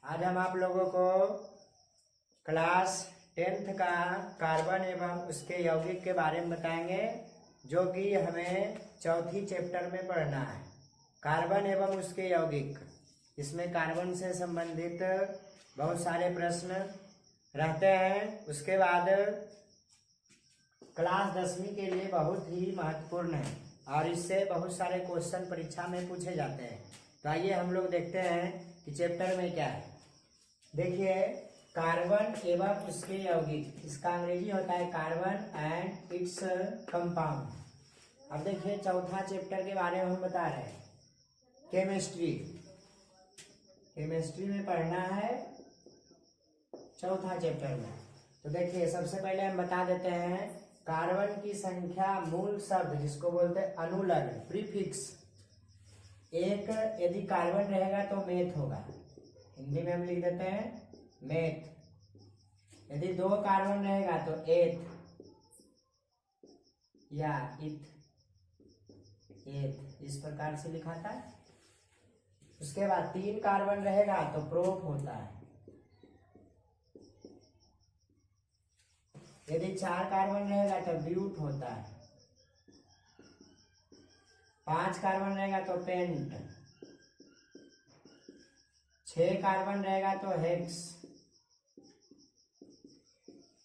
आज हम आप लोगों को क्लास 10th का कार्बन एवं उसके यौगिक के बारे में बताएंगे, जो कि हमें चौथी चैप्टर में पढ़ना है। कार्बन एवं उसके यौगिक, इसमें कार्बन से संबंधित बहुत सारे प्रश्न रहते हैं। उसके बाद क्लास 10वीं के लिए बहुत ही महत्वपूर्ण है और इससे बहुत सारे क्वेश्चन परीक्षा में पूछे जाते हैं। तो आइए हम लोग देखते हैं कि चैप्टर में क्या है। देखिए, कार्बन एवं उसके यौगिक, इसका अंग्रेजी होता है कार्बन एंड इट्स कंपाउंड। अब देखिए, चौथा चैप्टर के बारे में हम बता रहे हैं। केमिस्ट्री में पढ़ना है चौथा चैप्टर में। तो देखिए, सबसे पहले हम बता देते हैं कार्बन की संख्या, मूल शब्द जिसको बोलते हैं अनुलग्न, प्रीफिक्स। एक यदि कार्बन रहेगा तो मेथ होगा, हिंदी में हम लिख देते हैं मेथ। यदि दो कार्बन रहेगा तो एथ या इथ, इस प्रकार से लिखा था। उसके बाद तीन कार्बन रहेगा तो प्रोप होता है। यदि चार कार्बन रहेगा तो ब्यूट होता है। 5 कार्बन रहेगा तो पेंट। 6 कार्बन रहेगा तो हेक्स।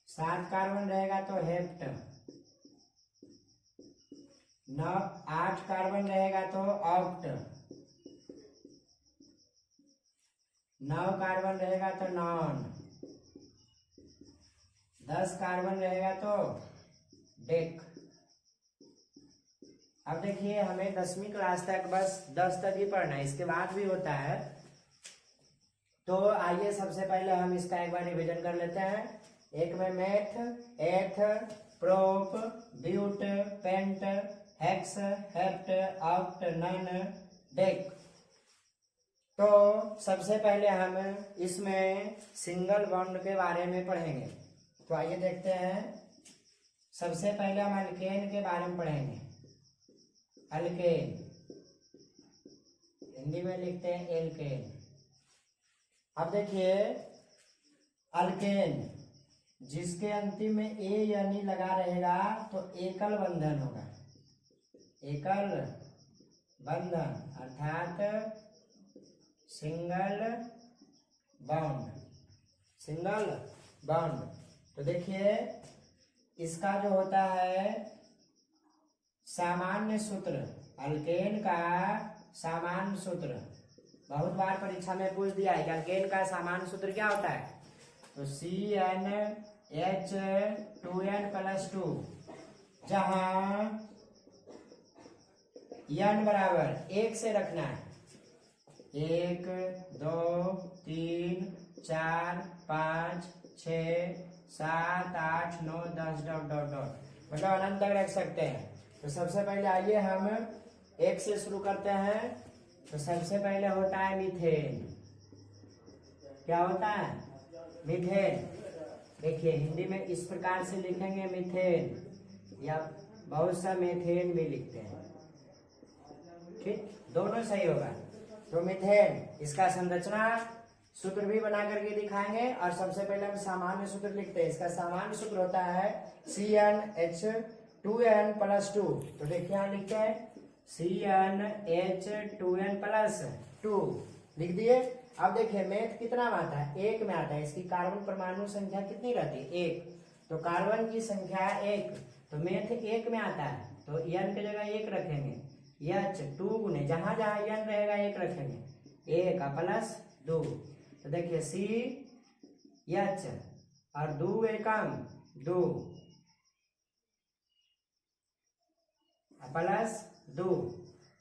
7 कार्बन रहेगा तो हेप्ट। 8 कार्बन रहेगा तो ऑक्ट। 9 कार्बन रहेगा तो नॉन। 10 कार्बन रहेगा तो डेक। अब देखिए, हमें 10वीं क्लास तक बस 10 तक ही पढ़ना है, इसके बाद भी होता है। तो आइए सबसे पहले हम इसका एक बार रिवीजन कर लेते हैं। एक में meth, eth, prop, but, pent, hex, hept, oct, non, dec. तो सबसे पहले हम इसमें सिंगल बॉन्ड के बारे में पढ़ेंगे। तो आइए देखते हैं। सबसे पहले हम अल्केन के बारे में पढ़ेंगे। अल्केन, हिंदी में लिखते हैं एल्केन। अब देखिए, अल्केन जिसके अंतिम में ए यानी लगा रहेगा तो एकल बंधन होगा। एकल बंधन अर्थात सिंगल बॉन्ड, सिंगल बॉन्ड। तो देखिए, इसका जो होता है सामान्य सूत्र, अल्केन का सामान्य सूत्र, बहुत बार परीक्षा में पूछ दिया है कि अल्केन का सामान्य सूत्र क्या होता है। तो CnH2n+2, जहां n बराबर 1 से रखना है। 1, 2, 3, 4, 5, 6, 7, 8, 9, 10 ... मतलब अनंत तक रख सकते हैं। तो सबसे पहले आइए हम 1 से शुरू करते हैं। तो सबसे पहले होता है मीथेन। क्या होता है? मीथेन। देखिए, हिंदी में इस प्रकार से लिखेंगे मीथेन, या बहुत सा मीथेन भी लिखते हैं। ठीक, दोनों सही होगा। तो मीथेन, इसका संरचना सूत्र भी बना करके दिखाएंगे। और सबसे पहले हम सामान्य सूत्र लिखते हैं। इसका सामान्य सूत्र होता है CnH2n+2। तो देखिए, यहाँ लिखते हैं CnH2n+2 लिख दिए। अब देखिए, मेथ कितना में आता है? 1 में आता है। इसकी कार्बन परमाणु संख्या कितनी रहती है? 1। तो कार्बन की संख्या 1, तो मेथ 1 में आता है। तो n की जगह 1 रखेंगे। H 2 गुने, जहां जहां n रहेगा 1 रखेंगे। 1 प्लस 2। तो देखिए, CH और 2 एकम 2 प्लस 2।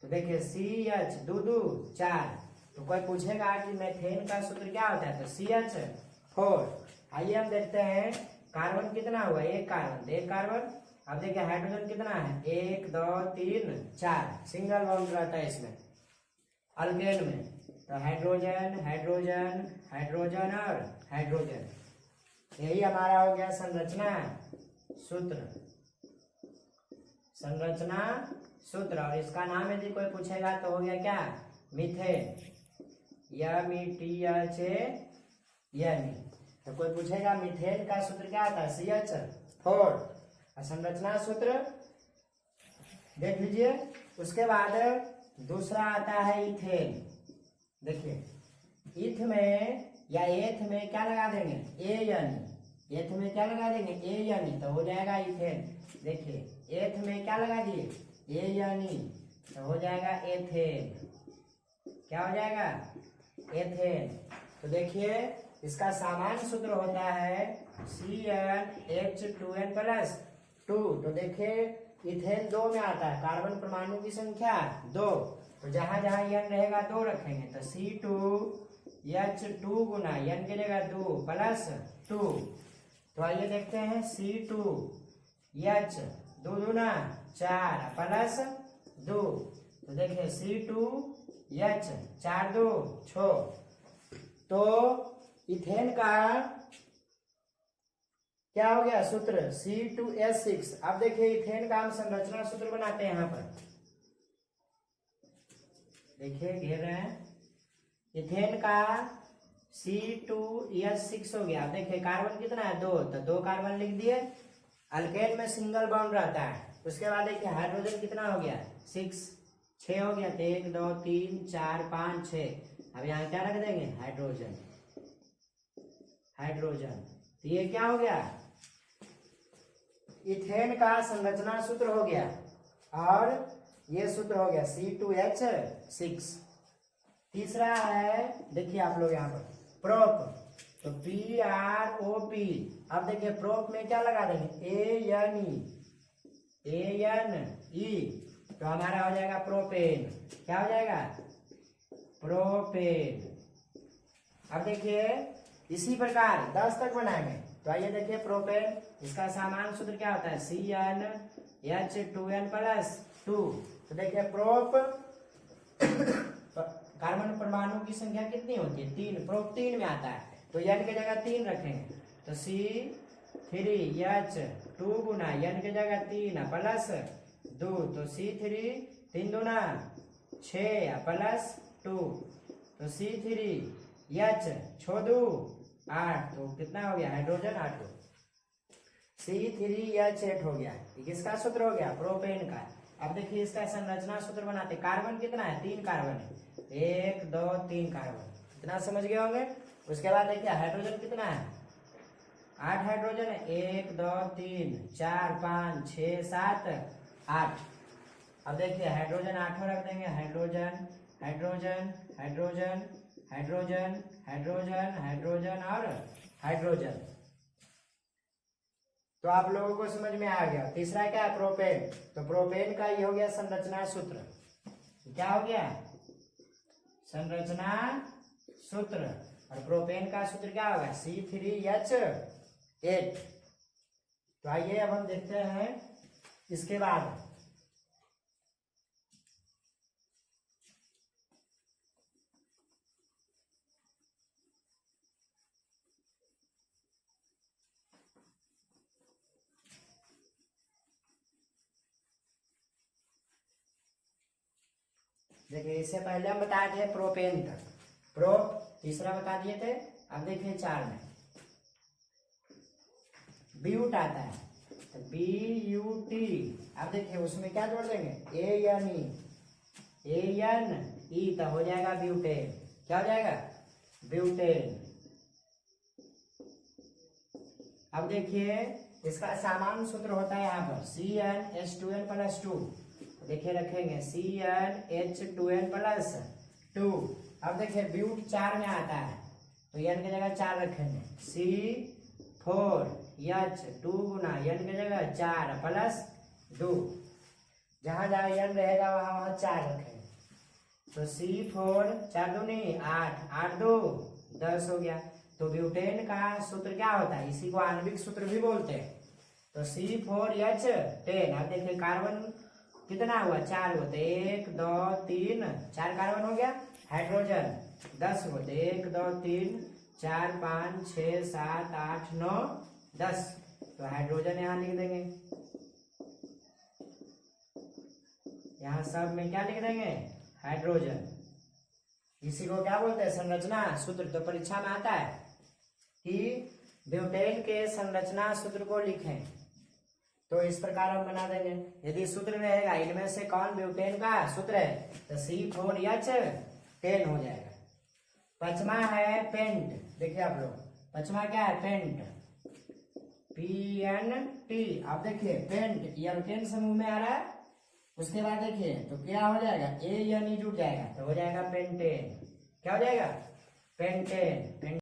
तो देखिए, CH 2 2 4। तो कोई पूछेगा कि मेथेन का सूत्र क्या होता है, तो CH4। आइए हम देखते हैं कार्बन कितना हुआ। 1 कार्बन, तो 1 कार्बन। अब देखिए, हाइड्रोजन कितना है? 1, 2, 3, 4। सिंगल बॉन्ड रहता है इसमें अल्केन में। तो हाइड्रोजन, हाइड्रोजन, हाइड्रोजन और हाइड्रोजन। यही हमारा हो गया संरचना सूत्र, संरचना सूत्र। और इसका नाम यदि कोई पूछेगा तो हो गया क्या? मीथेन। METHANE। तो कोई पूछेगा मीथेन का सूत्र क्या आता है? CH4। संरचना सूत्र देख लीजिए। उसके बाद दूसरा आता है इथेन। देखिए इथ में या एथ में क्या लगा देंगे? AN। एथ में क्या लगा देंगे? ANE, तो हो जाएगा इथेन। देखिए एथ में क्या लगा दिए? ANE, तो हो जाएगा एथेन। क्या हो जाएगा? एथेन। तो देखिए इसका सामान्य सूत्र होता है CnH2n+2। तो देखिए इथेन 2 में आता है, कार्बन परमाणु की संख्या 2। तो जहां जहां n रहेगा 2 रखेंगे, तो C2H2 गुना n की जगह 2 + 2। तो आइए देखते हैं C2H 2 दूना 4 + 2। तो देखिए C2H 4 2 6। तो इथेन का क्या हो गया सूत्र? C2H6। अब देखिए इथेन का हम संरचना सूत्र बनाते हैं। यहां पर देखिए घेर रहे हैं। इथेन का C2H6 हो गया। अब देखिए कार्बन कितना है? 2, तो 2 कार्बन लिख दिए। अल्केन में सिंगल बॉन्ड रहता है। उसके बाद देखिए हाइड्रोजन कितना हो गया? 6 हो गया। तो 1 2 3 4 5 6। अब यहाँ क्या रख देंगे? हाइड्रोजन। तो ये क्या हो गया? इथेन का संरचना सूत्र हो गया। और ये सूत्र हो गया C2H6। तीसरा है, देखिए आप लोग यहाँ पर प्रोप। तो PROP। अब देखिए प्रोप में क्या लगा देंगे? ANE। तो हमारा हो जाएगा प्रोपेन। क्या हो जाएगा? प्रोपेन। अब देखिए इसी प्रकार 10 तक बनाएंगे। तो आइए देखिए प्रोपेन। इसका सामान्य सूत्र क्या होता है? CnH2n+2। तो देखिए प्रोप कार्बन परमाणु की संख्या कितनी होती है? 3। प्रोप 3 में आता है, तो n की जगह 3 रखेंगे। तो C3H2 गुना n की जगह 3 + 2। तो C3 3 दूना 6 + 2। तो C3H 6 2 8। तो कितना हो गया? हाइड्रोजन 8 हो। C3H8 हो गया। किसका सूत्र हो गया? प्रोपेन का। अब देखिए इसका संरचना सूत्र बनाते। कार्बन कितना है? 3 कार्बन है। 1 2 3 कार्बन। इतना समझ गए होंगे। उसके बाद देखिए हाइड्रोजन कितना है? 8 हाइड्रोजन है। 1 2 3 4 5 6 7 8। अब देखिए हाइड्रोजन 8 रख देंगे। Hydrogen hydrogen hydrogen hydrogen hydrogen hydrogen और हाइड्रोजन। तो आप लोगों को समझ में आ गया। तीसरा क्या है? प्रोपेन। तो प्रोपेन का ये हो गया संरचना सूत्र। क्या हो गया? संरचना सूत्र। और प्रोपेन का सूत्र क्या होगा? C3H8। तो आइए अब हम देखते हैं इसके बाद। देखिए इससे पहले हम बताए थे प्रोपेन तक। प्रोप तीसरा बता दिए थे। अब देखिए 4 में ब्यूट आता है, तो BUT। अब देखिए उसमें क्या जोड़ देंगे? ANE। तो हो जाएगा ब्यूटेन। क्या हो जाएगा? ब्यूटेन। अब देखिए इसका सामान्य सूत्र होता है यहाँ पर CnH2n+2। देखिए रखेंगे CnH2n+2। अब देखिए ब्यूट 4 में आता है, तो n की जगह 4 रखेंगे। C4H2 गुना n की जगह 4 + 2। जहां जहां n रहेगा वहां 4 रखेंगे। तो C4 4 दूनी 8 8 2 10 हो गया। तो ब्यूटेन का सूत्र क्या होता है? इसी को आणविक सूत्र भी बोलते हैं। तो C4H10। अब देखिए कार्बन कितना हुआ? 4 हुआ। 1 2 3 4 कार्बन हो गया। हाइड्रोजन 10 हुआ। 1 2 3 4 5 6 7 8 9 10। तो हाइड्रोजन यहाँ लिख देंगे। यहाँ सब में क्या लिख देंगे? हाइड्रोजन। इसी को क्या बोलते हैं? संरचना सूत्र। तो परीक्षा में आता है कि ब्यूटेन के संरचना सूत्र को लिखें, तो इस प्रकार हम बना देंगे। यदि सूत्र रहेगा इनमें से कौन ब्यूटेन का सूत्र है, तो C4H10 हो जाएगा। पचमा है पेंट। देखिए आप लोग, पचमा क्या है? Pent, PNT। आप देखिए पेंट ये अल्केन समूह में आ रहा है, उसके बाद देखिए तो क्या हो जाएगा? AN जुड़ जाएगा तो हो जाएगा पेंटेन। क्या हो जाएगा? पेंटेन।